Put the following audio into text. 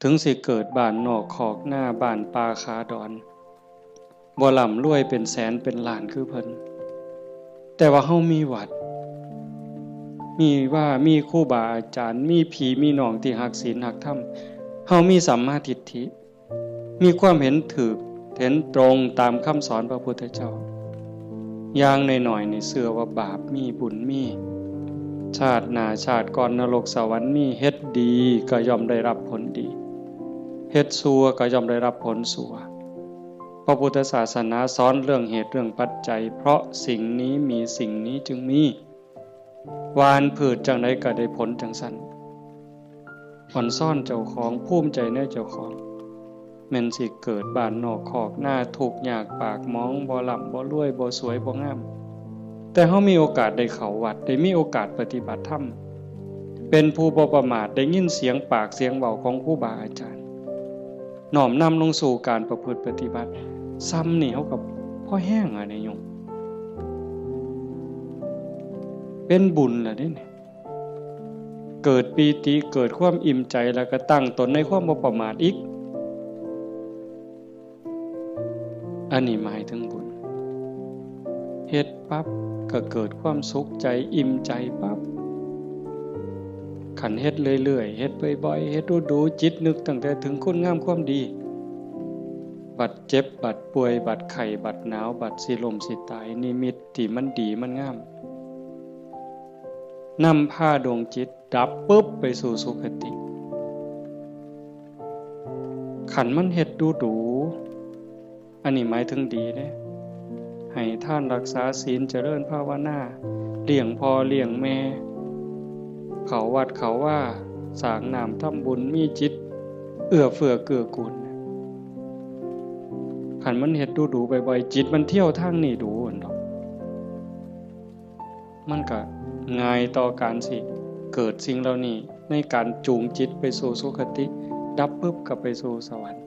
ถึงสิเกิดบ้านนอกขอกหน้าบ้านป่าขาดอนบ่ร่ำรวยเป็นแสนเป็นล้านคือเพิ่นแต่ว่าเฮามีวัดมีครูบาอาจารย์มีพี่มีน้องที่รักศีลรักธรรมเฮามีสัมมาทิฏฐิมีความเห็นถูกเห็นตรงตามคำสอนพระพุทธเจ้าอย่างน้อยๆนี่เชื่อว่าบาปมีบุญมีชาติหน้าชาติก่อนนรกสวรรค์มีเฮ็ดดีก็ย่อมได้รับผลดีเฮ็ดชั่วก็ย่อมได้รับผลชั่วพระพุทธศาสนาสอนเรื่องเหตุเรื่องปัจจัยเพราะสิ่งนี้มีสิ่งนี้จึงมีหว่านพืชจังไดก็ได้ผลจังซั่นอ่อนซ่อนเจ้าของภูมิใจในเจ้าของแม่นสิเกิดบ้านนอกคอกหน้าทุกข์ยากปากหมองบ่ร่ำบ่รวยบ่สวยบ่งามแต่เฮามีโอกาสได้เข้าวัดได้มีโอกาสปฏิบัติธรรมเป็นผู้บ่ประมาทได้ยินเสียงปากเสียงเว้าของครูบาอาจารย์น้อมนำลงสู่การประพฤติปฏิบัติซ้ำนี่เฮาก็พอแห้งอ่ะนี่โยมเป็นบุญล่ะเด้นี่เกิดปีติเกิดความอิ่มใจแล้วก็ตั้งตนในความบ่ประมาทอีกอันนี้หมายถึงบุญเฮ็ดปั๊บก็เกิดความสุขใจอิ่มใจปั๊บขันเฮ็ดเรื่อยๆเฮ็ดบ่อยๆเฮ็ดดูๆจิตนึกตั้งแต่ถึงคุณงามความดีบัดเจ็บบัดป่วยบัดไข้บัดหนาวบัดสิล้มสิตายนิมิตที่มันดีมันงามนำพาดวงจิตดับปุ๊บไปสู่สุคติขันมันเฮ็ดดูอันนี้หมายถึงดีเด้ให้ท่านรักษาศีลเจริญภาวนาเลี้ยงพ่อเลี้ยงแม่เขาวัดเขาว่าสร้างน้ำทำบุญมีจิตเอื้อเฟื้อเกื้อกูลขันมันเฮ็ดดูบ่อยๆจิตมันเที่ยวทางนี้ดูอันดอกมันก็ง่ายต่อการสิเกิดสิ่งเหล่านี้ในการจูงจิตไปสู่สุคติดับปุ๊บก็ไปสู่สวรรค์